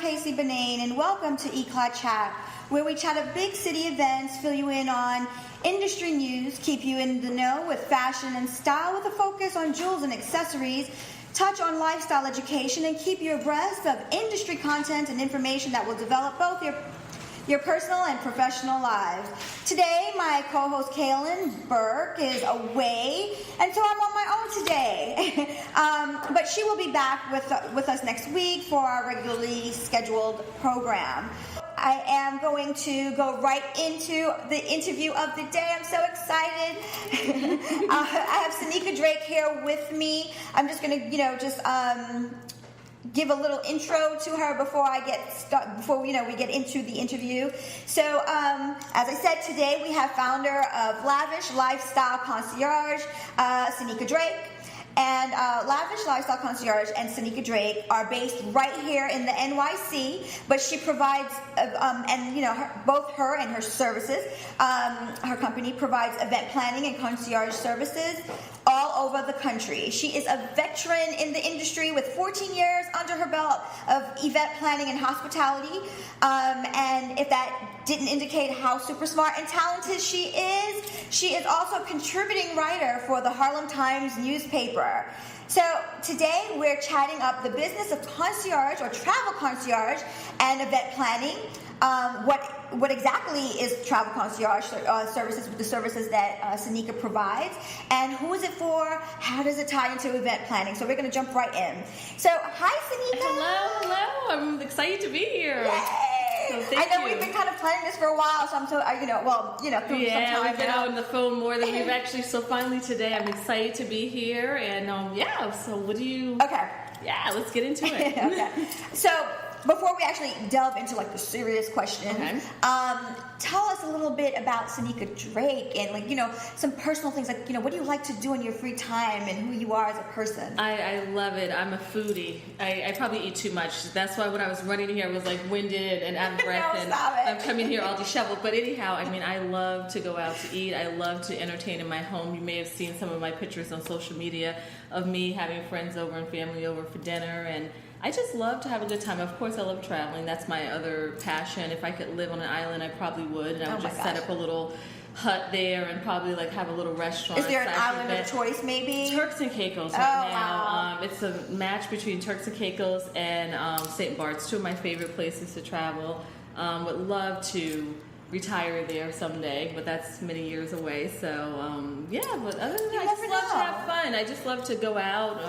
Casey Benane, and welcome to Y-CLAD Chat, where we chat at big city events, fill you in on industry news, keep you in the know with fashion and style with a focus on jewels and accessories, touch on lifestyle education, and keep you abreast of industry content and information that will develop both your personal and professional lives. Today, my co-host Kaylin Burke is away, and so I'm on my own today. But she will be back with us next week for our regularly scheduled program. I am going to go right into the interview of the day. I'm so excited. I have Cynika Drake here with me. I'm just going to, give a little intro to her before we get into the interview. So, as I said, today we have founder of Lavish Lifestyle Concierge, Cynika Drake. And Lavish Lifestyle Concierge and Cynika Drake are based right here in the NYC, but she provides, both her and her services, her company provides event planning and concierge services all over the country. She is a veteran in the industry with 14 years under her belt of event planning and hospitality. And if that didn't indicate how super smart and talented she is also a contributing writer for the Harlem Times newspaper. So today we're chatting up the business of concierge or travel concierge and event planning. What exactly is travel concierge services, the services that Cynika provides, and who is it for? How does it tie into event planning? So we're going to jump right in. So hi, Cynika. Hello. I'm excited to be here. Yay! So I know we've been kind of planning this for a while, so I'm so through some time. We've been out on the phone more than we've actually. So finally today, I'm excited to be here, and So what do you? Okay. Yeah, let's get into it. Okay. So before we actually delve into the serious questions, tell us a little bit about Cynika Drake and some personal things what do you like to do in your free time and who you are as a person? I love it. I'm a foodie. I probably eat too much. That's why when I was running here, I was winded and out of breath, and I'm coming here all disheveled. But anyhow, I love to go out to eat. I love to entertain in my home. You may have seen some of my pictures on social media of me having friends over and family over for dinner, and I just love to have a good time. Of course, I love traveling. That's my other passion. If I could live on an island, I probably would. And I would just set up a little hut there and probably have a little restaurant. Is there an island of choice, maybe? Turks and Caicos right now. Wow. It's a match between Turks and Caicos and St. Bart's, two of my favorite places to travel. Would love to retire there someday, but that's many years away. So, but other than that, I just love to have fun. I just love to go out,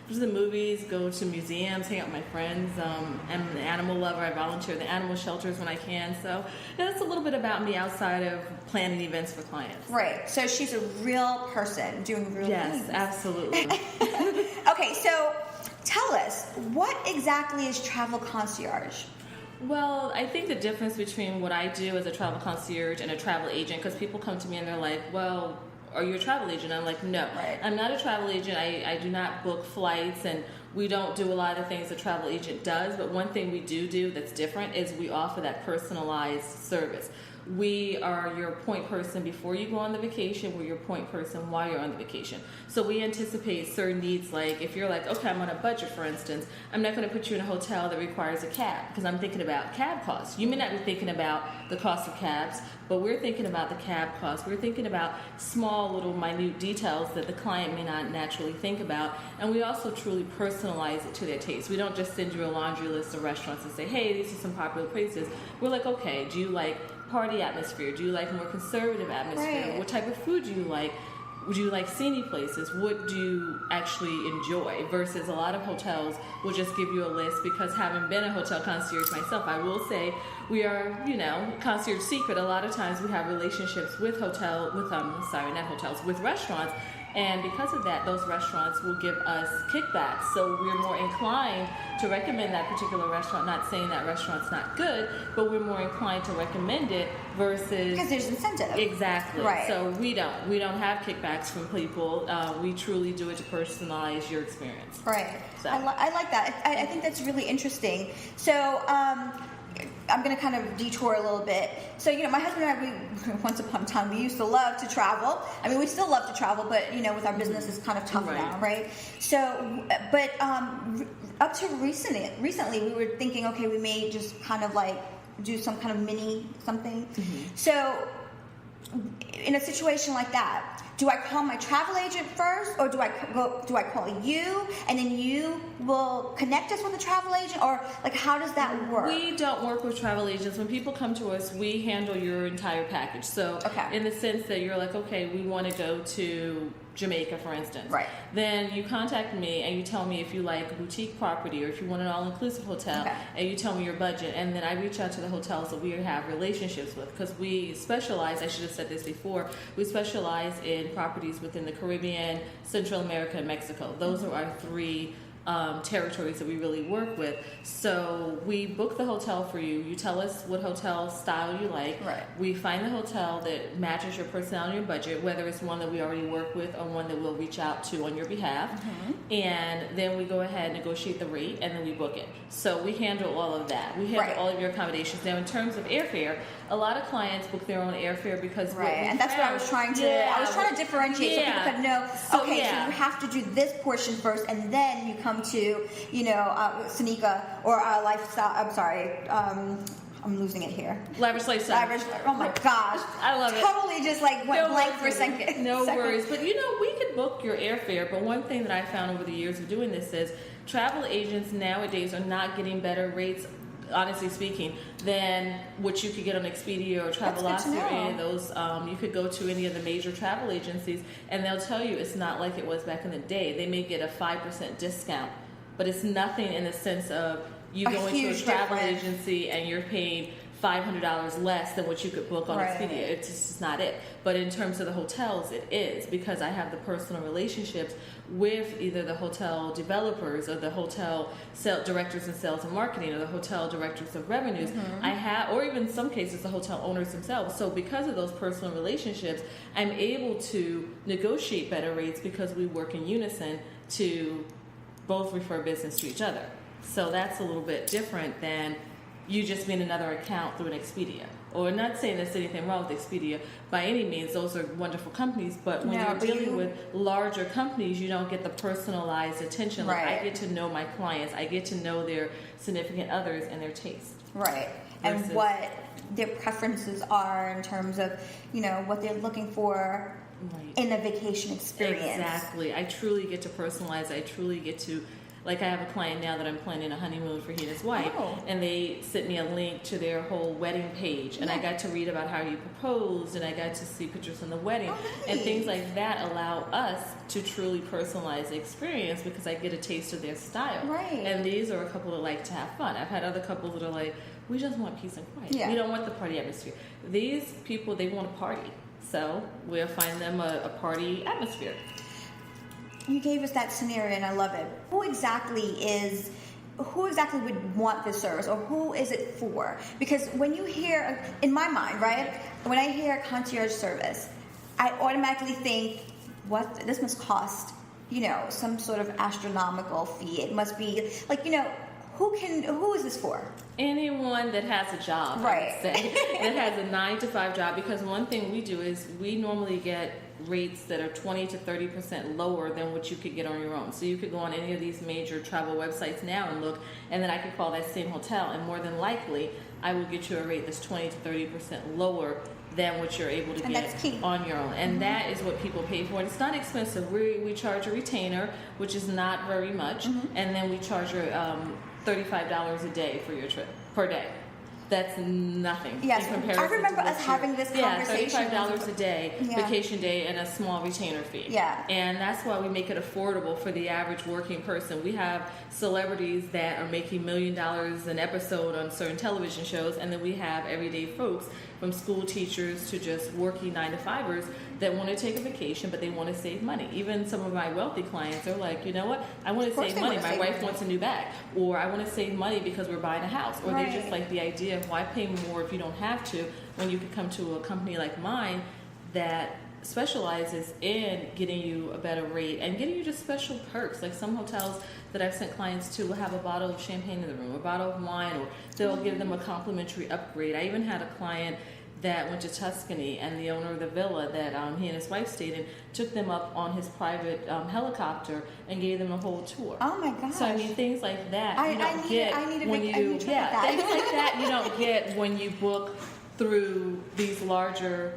go to the movies, go to museums, hang out with my friends. I'm an animal lover. I volunteer at the animal shelters when I can. So that's a little bit about me outside of planning events for clients. Right. So she's a real person doing real things. Yes, absolutely. Okay, so tell us, what exactly is travel concierge? Well, I think the difference between what I do as a travel concierge and a travel agent, because people come to me and they're like, well, are you a travel agent? I'm like, no, I'm not a travel agent. I do not book flights, and we don't do a lot of the things a travel agent does. But one thing we do that's different is we offer that personalized service. We are your point person before you go on the vacation. We're your point person while you're on the vacation. So we anticipate certain needs, like if you're like, okay, I'm on a budget, for instance, I'm not going to put you in a hotel that requires a cab because I'm thinking about cab costs. You may not be thinking about the cost of cabs, but we're thinking about the cab costs. We're thinking about small little minute details that the client may not naturally think about. And we also truly personalize it to their taste. We don't just send you a laundry list of restaurants and say, hey, these are some popular places. We're like, okay, do you like party atmosphere? Do you like more conservative atmosphere? Right. What type of food do you like? Would you like scenic places? What do you actually enjoy? Versus a lot of hotels will just give you a list, because having been a hotel concierge myself, I will say we are, concierge secret. A lot of times we have relationships with with restaurants. And because of that, those restaurants will give us kickbacks. So we're more inclined to recommend that particular restaurant, not saying that restaurant's not good, but we're more inclined to recommend it versus... Because there's incentive. Exactly. Right. So we don't have kickbacks from people. We truly do it to personalize your experience. Right. So. I like that. I think that's really interesting. So I'm going to kind of detour a little bit. So, my husband and I, once upon a time, we used to love to travel. I mean, we still love to travel, but, with our business, it's kind of tough now, right? So, but up to recently, we were thinking, okay, we may just kind of like do some kind of mini something. So, in a situation like that, do I call my travel agent first, or do I call you and then you will connect us with a travel agent, or like how does that work? We don't work with travel agents. When people come to us, we handle your entire package. So in the sense that you're like, okay, we want to go to Jamaica, for instance. Right. Then you contact me and you tell me if you like a boutique property or if you want an all-inclusive hotel, and you tell me your budget, and then I reach out to the hotels that we have relationships with, because we specialize, I should have said this before, we specialize in properties within the Caribbean, Central America, and Mexico. Those are our three territories that we really work with. So we book the hotel for you. You tell us what hotel style you like. Right. We find the hotel that matches your personality and budget, whether it's one that we already work with or one that we'll reach out to on your behalf. And then we go ahead and negotiate the rate, and then we book it. So we handle all of that. We handle all of your accommodations. Now, in terms of airfare, a lot of clients book their own airfare because and that's what I was trying to. I was trying to differentiate so people could know. So you have to do this portion first, and then you come to Cynika or Lifestyle. I'm sorry. I'm losing it here. Lavish Lifestyles. Oh my gosh. I love it. Totally just like went blank for a second. No worries. But we could book your airfare. But one thing that I found over the years of doing this is travel agents nowadays are not getting better rates, honestly speaking, than what you could get on Expedia or Travelocity or any of those. You could go to any of the major travel agencies and they'll tell you it's not like it was back in the day. They may get a 5% discount, but it's nothing in the sense of you go into a travel agency and you're paying $500 less than what you could book on Expedia. It's just not it. But in terms of the hotels, it is, because I have the personal relationships with either the hotel developers or the hotel directors in sales and marketing or the hotel directors of revenues. I have, or even in some cases, the hotel owners themselves. So because of those personal relationships, I'm able to negotiate better rates because we work in unison to both refer business to each other. So that's a little bit different than you just being another account through an Expedia. Or not saying there's anything wrong with Expedia by any means. Those are wonderful companies. But when you're dealing with larger companies, you don't get the personalized attention. Like I get to know my clients. I get to know their significant others and their taste. Right. And what their preferences are in terms of, what they're looking for in a vacation experience. Exactly. I truly get to personalize. I truly get to... Like I have a client now that I'm planning a honeymoon for he and his wife, and they sent me a link to their whole wedding page, and I got to read about how you proposed, and I got to see pictures from the wedding, and things like that allow us to truly personalize the experience because I get a taste of their style. And these are a couple that like to have fun. I've had other couples that are like, we just want peace and quiet. We don't want the party atmosphere. These people, they want a party, so we'll find them a party atmosphere. You gave us that scenario, and I love it. Who exactly would want this service, or who is it for? Because when you hear, in my mind, when I hear concierge service, I automatically think, this must cost, some sort of astronomical fee. It must be like, who is this for? Anyone that has a job, I would say, that has a 9-to-5 job. Because one thing we do is we normally get rates that are 20 to 30% lower than what you could get on your own. So you could go on any of these major travel websites now and look, and then I could call that same hotel, and more than likely I will get you a rate that's 20 to 30% lower than what you're able to get on your own. And that is what people pay for. And it's not expensive. We charge a retainer, which is not very much, and then we charge $35 a day for your trip, per day. That's nothing. Yes, I remember us having this conversation. $35 a day, vacation day, and a small retainer fee. And that's why we make it affordable for the average working person. We have celebrities that are making $1 million an episode on certain television shows, and then we have everyday folks from school teachers to just working 9-to-5ers that want to take a vacation, but they want to save money. Even some of my wealthy clients are like, you know what, I want to save money. My wife wants a new bag, or I want to save money because we're buying a house, or they just like the idea of why pay more if you don't have to, when you could come to a company like mine that specializes in getting you a better rate and getting you just special perks. Like some hotels that I've sent clients to will have a bottle of champagne in the room, a bottle of wine, or they'll give them a complimentary upgrade. I even had a client that went to Tuscany, and the owner of the villa that he and his wife stayed in took them up on his private helicopter and gave them a whole tour. Oh my gosh! So I mean, things like that I need a things like that you don't get when you book through these larger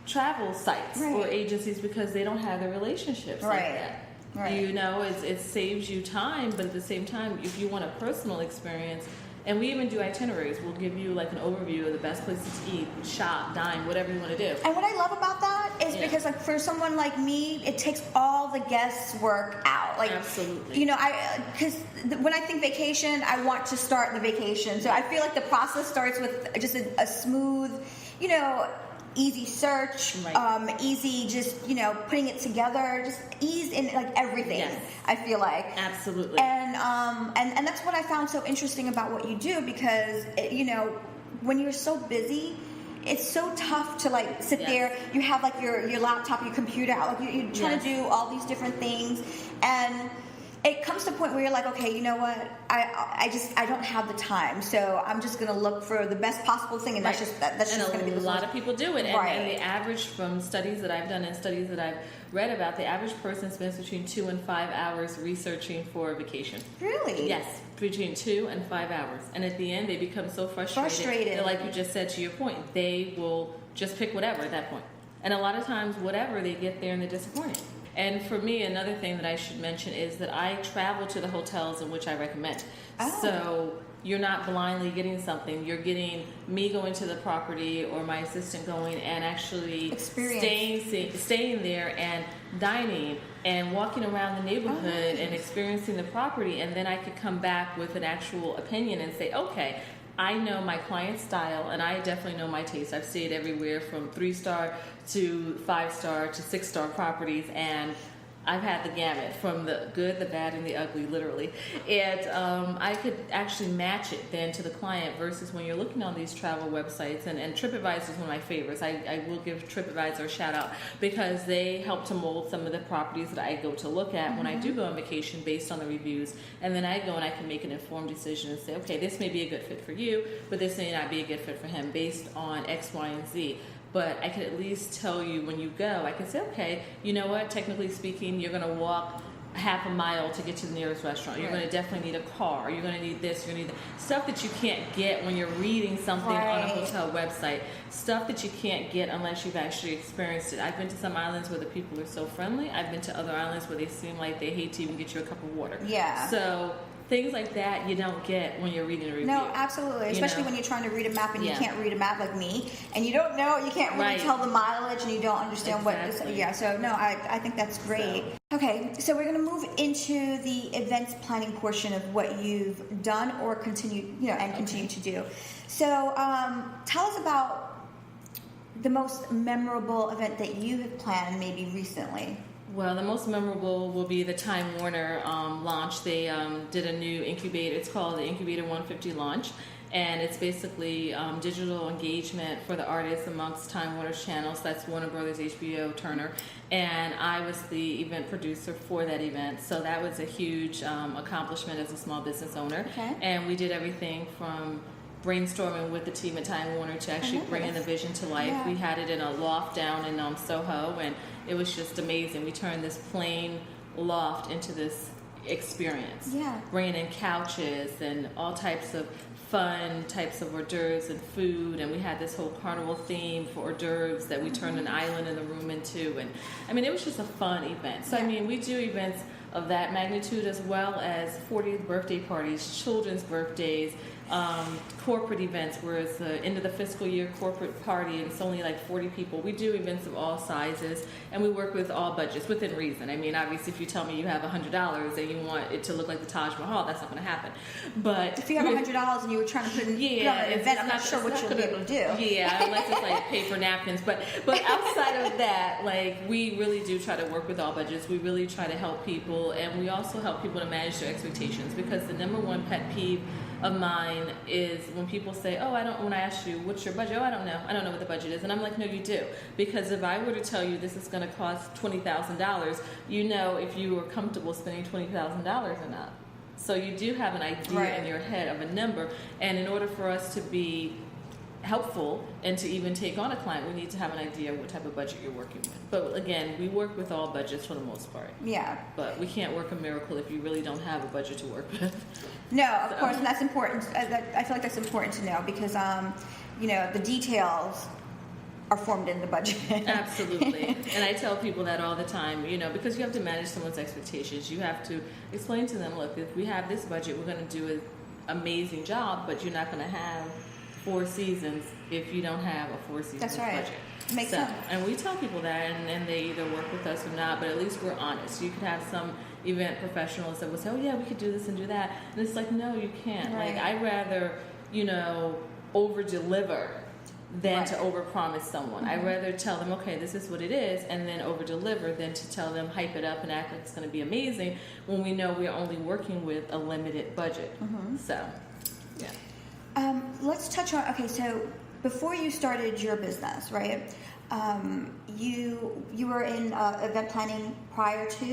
travel sites or agencies, because they don't have the relationships like that. Right. You know, it saves you time, but at the same time, if you want a personal experience. And we even do itineraries. We'll give you like an overview of the best places to eat, shop, dine, whatever you want to do. And what I love about that is because like for someone like me, it takes all the guesswork out. Like, absolutely. You know, because when I think vacation, I want to start the vacation. So I feel like the process starts with just a smooth, you know, easy search, easy just, you know, putting it together, just ease in like everything. Yes. I feel like. Absolutely. And that's what I found so interesting about what you do, because you know, when you're so busy, it's so tough to like sit there. You have like your laptop, your computer out, like you're trying to do all these different things, and it comes to a point where you're like, okay, you know what? I don't have the time, so I'm just gonna look for the best possible thing, and that's just gonna be the a lot of people do it. And the average, from studies that I've done and studies that I've read about, the average person spends between 2 and 5 hours researching for a vacation. Really? Yes, between 2 and 5 hours. And at the end, they become so frustrated. That, like you just said, to your point, they will just pick whatever at that point. And a lot of times, whatever, they get there and they're disappointed. And for me, another thing that I should mention is that I travel to the hotels in which I recommend. Oh. So you're not blindly getting something. You're getting me going to the property, or my assistant going and actually staying there and dining and walking around the neighborhood and experiencing the property. And then I could come back with an actual opinion and say, okay, I know my client's style, and I definitely know my taste. I've stayed everywhere from 3-star to 5-star to 6-star properties, and I've had the gamut from the good, the bad, and the ugly, literally. And I could actually match it then to the client, versus when you're looking on these travel websites, and TripAdvisor is one of my favorites. I will give TripAdvisor a shout out, because they help to mold some of the properties that I go to look at when I do go on vacation based on the reviews. And then I go and I can make an informed decision and say, okay, this may be a good fit for you, but this may not be a good fit for him based on X, Y, and Z. But I could at least tell you when you go, I can say, okay, you know what, technically speaking, you're going to walk half a mile to get to the nearest restaurant. You're going to definitely need a car. You're going to need this. You're going to need that. Stuff that you can't get when you're reading something on a hotel website. Stuff that you can't get unless you've actually experienced it. I've been to some islands where the people are so friendly. I've been to other islands where they seem like they hate to even get you a cup of water. Yeah. So things like that you don't get when you're reading a review. No, absolutely. Especially when you're trying to read a map and you can't read a map like me, and you don't know, you can't really tell the mileage, and you don't understand what is. Yeah, so no, I think that's great. Okay, so we're going to move into the events planning portion of what you've done or continue to do. So tell us about the most memorable event that you have planned maybe recently. Well, the most memorable will be the Time Warner launch. They did a new incubator. It's called the Incubator 150 launch, and it's basically digital engagement for the artists amongst Time Warner's channels. That's Warner Brothers, HBO, Turner, and I was the event producer for that event. So that was a huge accomplishment as a small business owner. Okay. And we did everything from brainstorming with the team at Time Warner to actually bringing the vision to life. Yeah. We had it in a loft down in Soho, and it was just amazing. We turned this plain loft into this experience. Yeah. Bringing in couches and all types of fun types of hors d'oeuvres and food, and we had this whole carnival theme for hors d'oeuvres that we turned an island in the room into, and I mean, it was just a fun event. So I mean, we do events of that magnitude, as well as 40th birthday parties, children's birthdays, corporate events where it's the end of the fiscal year corporate party and it's only like 40 people. We do events of all sizes, and we work with all budgets within reason. I mean, obviously, if you tell me you have $100 and you want it to look like the Taj Mahal, that's not going to happen. But if you have $100 and you were trying to put in an event, I'm not sure what you'll be able to do. Yeah, unless it's like paper napkins. But outside of that, like, we really do try to work with all budgets. We really try to help people, and we also help people to manage their expectations, because the number one pet peeve of mine is when people say, oh, when I ask you, what's your budget? Oh, I don't know what the budget is. And I'm like, no, you do. Because if I were to tell you this is going to cost $20,000, you know if you are comfortable spending $20,000 or not. So you do have an idea in your head of a number. And in order for us to be helpful and to even take on a client, we need to have an idea what type of budget you're working with. But again, we work with all budgets for the most part. Yeah. But we can't work a miracle if you really don't have a budget to work with. No, of course, and that's important. I feel like that's important to know because, the details are formed in the budget. Absolutely. And I tell people that all the time, because you have to manage someone's expectations. You have to explain to them, look, if we have this budget, we're going to do an amazing job, but you're not going to have 4 seasons if you don't have a 4 seasons budget. Makes sense. And we tell people that, and they either work with us or not, but at least we're honest. You could have some event professionals that will say, oh yeah, we could do this and do that. And it's like, no, you can't. Right. Like, I'd rather, over-deliver than to over-promise someone. Mm-hmm. I'd rather tell them, okay, this is what it is, and then over-deliver than to tell them, hype it up and act like it's going to be amazing when we know we're only working with a limited budget. Mm-hmm. So, yeah. Let's touch on, so before you started your business, right, you were in event planning prior to,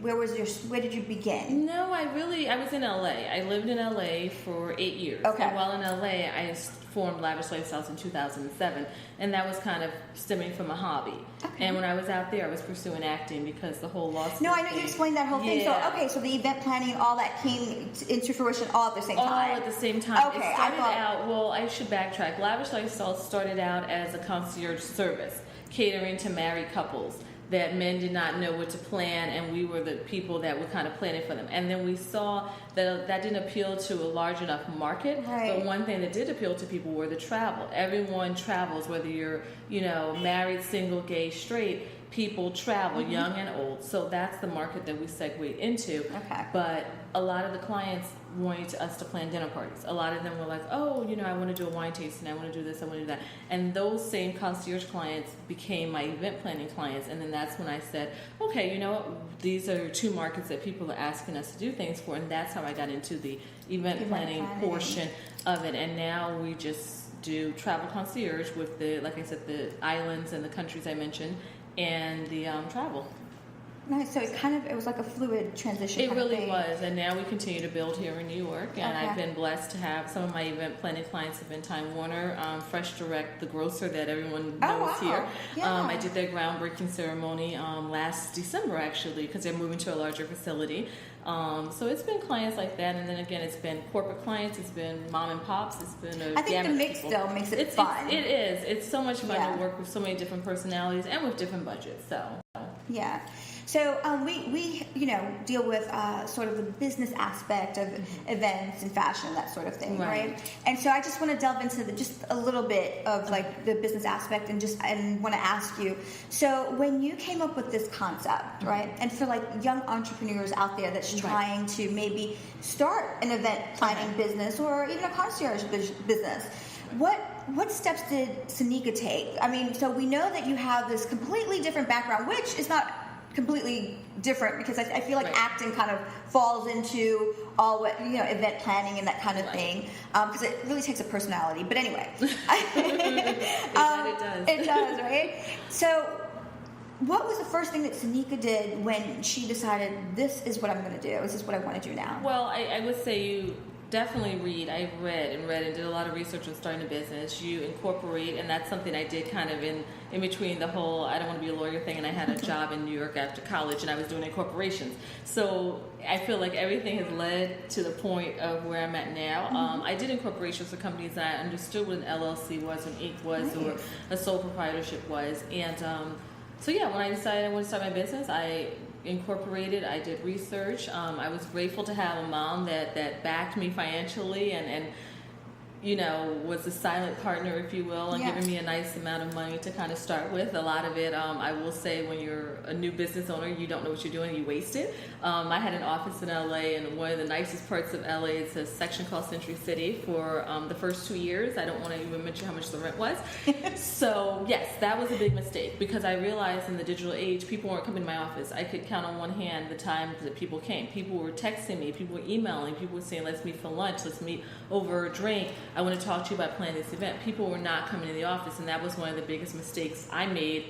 where did you begin? No, I was in LA. I lived in LA for 8 years. Okay. And while in LA, I formed Lavish Lifestyles in 2007, and that was kind of stemming from a hobby. Okay. And when I was out there, I was pursuing acting because the whole law school No, I know you explained that whole thing. So the event planning and all that came into fruition all at the same time? All at the same time. Okay, I should backtrack. Lavish Lifestyles started out as a concierge service, catering to married couples that men did not know what to plan, and we were the people that were kind of planning for them. And then we saw that didn't appeal to a large enough market. Right. But one thing that did appeal to people were the travel. Everyone travels, whether you're, married, single, gay, straight. People travel, mm-hmm. young and old. So that's the market that we segued into. Okay. But a lot of the clients wanted us to plan dinner parties. A lot of them were like, oh, I want to do a wine tasting, I want to do this, I want to do that. And those same concierge clients became my event planning clients. And then that's when I said, okay, you know what? These are 2 markets that people are asking us to do things for. And that's how I got into the event planning portion of it. And now we just do Travel Concierge with like I said, the islands and the countries I mentioned, and the travel. Nice. So it was like a fluid transition. It really was, and now we continue to build here in New York, and I've been blessed to have some of my event planning clients have been Time Warner, Fresh Direct, the grocer that everyone knows here. Yeah. I did their groundbreaking ceremony last December actually because they're moving to a larger facility. So it's been clients like that, and then again, it's been corporate clients, it's been mom and pops, it's been a I think the mix still makes it fun. It is. It's so much fun to work with so many different personalities and with different budgets. So yeah. So we deal with sort of the business aspect of events and fashion, that sort of thing, right? And so I just want to delve into just a little bit of like the business aspect and want to ask you. So when you came up with this concept, right, and for like young entrepreneurs out there that's trying to maybe start an event planning business or even a concierge business, what steps did Cynika take? I mean, so we know that you have this completely different background, which is not completely different because I feel like acting kind of falls into all what event planning and that kind of thing because it really takes a personality. But anyway, it does. It does, right? So, what was the first thing that Cynika did when she decided this is what I'm going to do? This is what I want to do now? Well, I would say you definitely read. I read and did a lot of research on starting a business. You incorporate, and that's something I did kind of in between the whole I don't want to be a lawyer thing, and I had a job in New York after college, and I was doing incorporations. So I feel like everything has led to the point of where I'm at now. I did incorporations for companies that I understood what an LLC was, an Inc. was, or a sole proprietorship was. And so yeah, when I decided I wanted to start my business, I incorporated. I did research. I was grateful to have a mom that backed me financially and was a silent partner, if you will, and giving me a nice amount of money to kind of start with. A lot of it, I will say, when you're a new business owner, you don't know what you're doing, you waste it. I had an office in LA, and one of the nicest parts of LA is a section called Century City for the first 2 years. I don't want to even mention how much the rent was. So, yes, that was a big mistake, because I realized in the digital age, people weren't coming to my office. I could count on one hand the times that people came. People were texting me, people were emailing, people were saying, let's meet for lunch, let's meet over a drink. I want to talk to you about planning this event. People were not coming to the office, and that was one of the biggest mistakes I made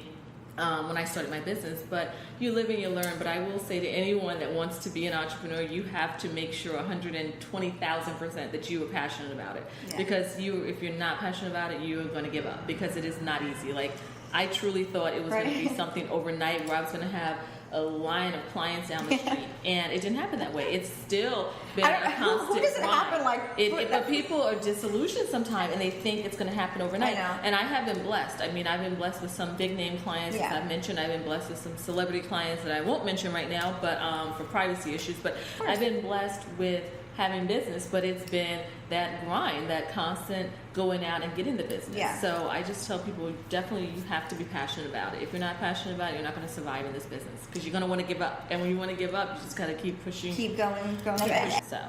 when I started my business. But you live and you learn. But I will say to anyone that wants to be an entrepreneur, you have to make sure 120,000% that you are passionate about it. Yeah. Because if you're not passionate about it, you are going to give up, because it is not easy. Like, I truly thought it was going to be something overnight where I was going to have a line of clients down the street, and it didn't happen that way. It's still been a constant. Who does it happen like? But people are disillusioned sometimes, and they think it's going to happen overnight. And I have been blessed. I mean, I've been blessed with some big name clients, as I've mentioned. I've been blessed with some celebrity clients that I won't mention right now, but for privacy issues. But I've been blessed with having business, but it's been that grind, that constant going out and getting the business. Yeah. So I just tell people, definitely you have to be passionate about it. If you're not passionate about it, you're not going to survive in this business, because you're going to want to give up. And when you want to give up, you just got to keep pushing. Keep going ahead. So,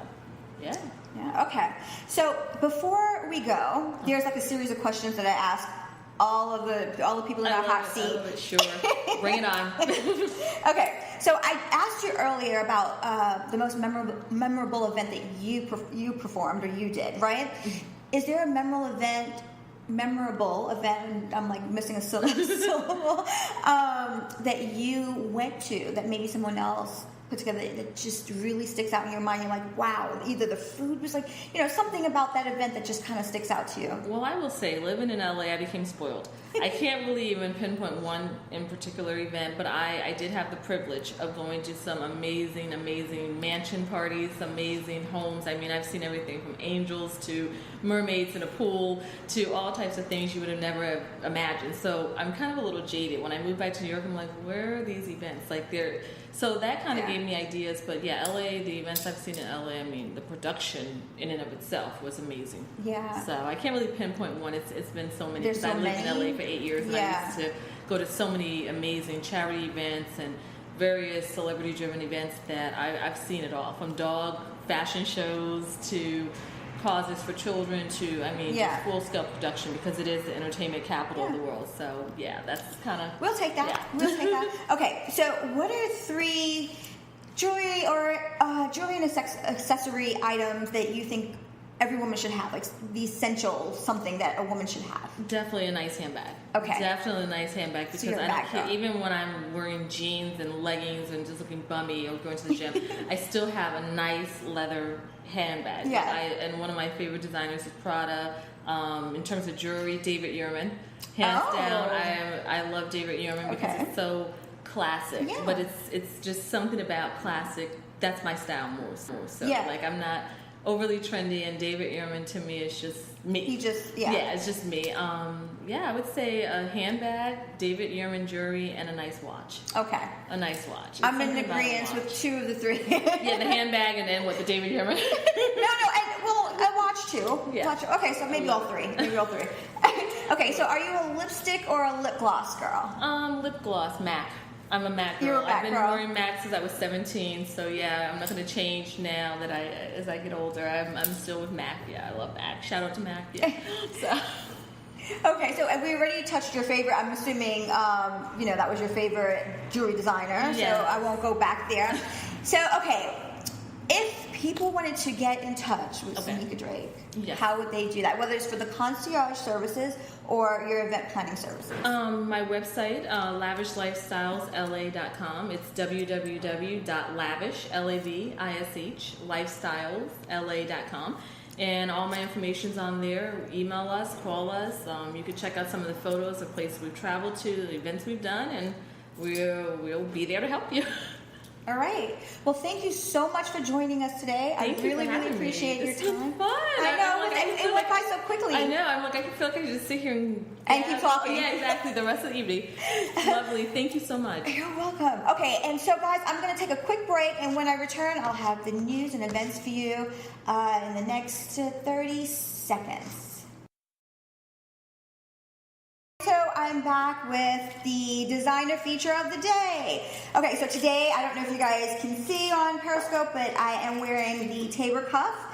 yeah. Yeah. Okay. So before we go, there's like a series of questions that I ask all the people in our hot seat. Sure. Bring it on. Okay. So I asked you earlier about the most memorable event that you performed or you did, right? Is there a memorable event, and I'm like missing a syllable, that you went to that maybe someone else put together that just really sticks out in your mind? You're like, wow, either the food was like, something about that event that just kind of sticks out to you. Well, I will say, living in LA, I became spoiled. I can't really even pinpoint one in particular event, but I did have the privilege of going to some amazing, amazing mansion parties, amazing homes. I mean, I've seen everything from angels to mermaids in a pool to all types of things you would have never imagined. So I'm kind of a little jaded. When I moved back to New York, I'm like, where are these events? Like, so that kind of gave me ideas. But yeah, LA, the events I've seen in LA, I mean, the production in and of itself was amazing. Yeah. So I can't really pinpoint one. It's been so many. There's so I lived many. in LA for 8 years, and I used to go to so many amazing charity events and various celebrity-driven events that I've seen it all, from dog fashion shows to causes for children to, just full-scale production, because it is the entertainment capital of the world. So, yeah, that's kind of... We'll take that. Yeah. We'll take that. Okay, so what are 3 jewelry and accessory items that you think every woman should have, like the essential something that a woman should have? Definitely a nice handbag. Okay. Definitely a nice handbag, because I don't care, even when I'm wearing jeans and leggings and just looking bummy or going to the gym, I still have a nice leather handbag. Yeah. And one of my favorite designers is Prada. In terms of jewelry, David Yurman. Hands down, I love David Yurman because it's so classic. Yeah. But it's just something about classic. That's my style more so. Like, I'm not overly trendy, and David Yurman to me is just me. It's just me. I would say a handbag, David Yurman jewelry, and a nice watch. Okay. A nice watch. I'm in agreement with 2 of the 3. Yeah, the handbag, and then what, the David Yurman? A watch too. Yeah. Okay, so maybe all 3. Okay, so are you a lipstick or a lip gloss girl? Lip gloss, MAC. I'm a MAC girl. I've been wearing MAC since I was 17, so yeah, I'm not going to change now that as I get older. I'm still with MAC. Yeah, I love MAC. Shout out to MAC. Yeah. So. Okay, so we already touched your favorite. I'm assuming, that was your favorite jewelry designer. Yes. So I won't go back there. So, okay, if people wanted to get in touch with Cynika Drake, how would they do that? Whether it's for the concierge services or your event planning services? My website, lavishlifestylesla.com. It's www.lifestylesla.com. And all my information's on there. Email us, call us. You can check out some of the photos of places we've traveled to, the events we've done, and we'll be there to help you. All right. Well, thank you so much for joining us today. I really appreciate your time. Fun. I know. It went by so quickly. I know. I feel like I could just sit here and keep talking. Yeah, exactly. The rest of the evening. Lovely. Thank you so much. You're welcome. Okay, and so guys, I'm going to take a quick break, and when I return, I'll have the news and events for you in the next 30 seconds. seconds. So I'm back with the designer feature of the day. Okay, so today, I don't know if you guys can see on Periscope, but I am wearing the Tabor cuff.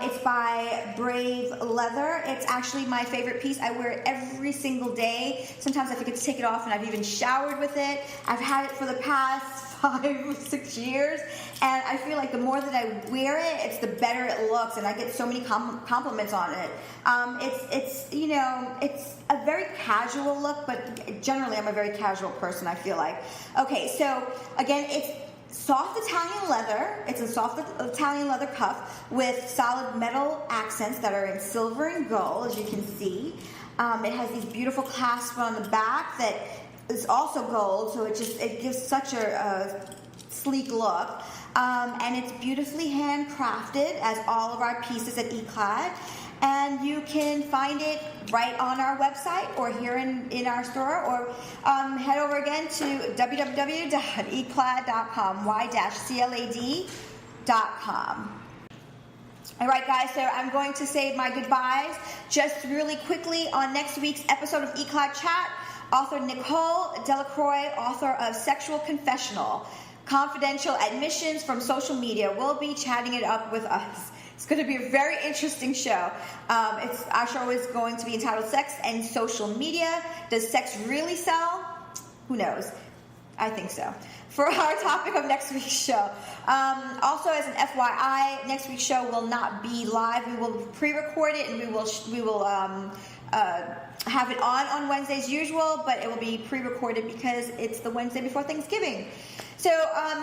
It's by Brave Leather. It's actually my favorite piece. I wear it every single day. Sometimes I forget to take it off, and I've even showered with it. I've had it for the past 5-6 years, and I feel like the more that I wear it, it's the better it looks, and I get so many compliments on it. It's a very casual look, but generally I'm a very casual person, I feel like. Okay, so again, it's soft Italian leather. It's a soft Italian leather cuff with solid metal accents that are in silver and gold, as you can see. It has these beautiful clasps on the back that is also gold, so it gives such a sleek look. And it's beautifully handcrafted, as all of our pieces at Y-CLAD. And you can find it right on our website or here in our store, or head over again to www.yclad.com, Y-CLAD.com. All right, guys, so I'm going to say my goodbyes just really quickly. On next week's episode of Y-CLAD Chat, author Nicole Delacroix, author of Sexual Confessional, Confidential Admissions from Social Media, will be chatting it up with us. It's going to be a very interesting show. Our show is going to be entitled Sex and Social Media. Does sex really sell? Who knows? I think so. For our topic of next week's show. Also, as an FYI, next week's show will not be live. We will pre-record it, and we will have it on Wednesday as usual, but it will be pre-recorded because it's the Wednesday before Thanksgiving. So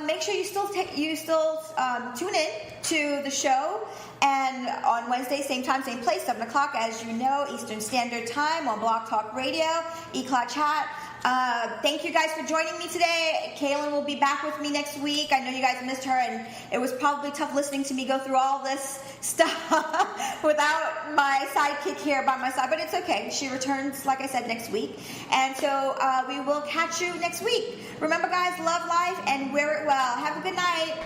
make sure you still tune in to the show, and on Wednesday, same time, same place, 7 o'clock, as you know, Eastern Standard Time on Blog Talk Radio, Y-CLAD Chat. Thank you guys for joining me today. Kaylin will be back with me next week. I know you guys missed her, and it was probably tough listening to me go through all this stuff without my sidekick here by my side, but it's okay. She returns, like I said, next week. And so we will catch you next week. Remember, guys, love life and wear it well. Have a good night.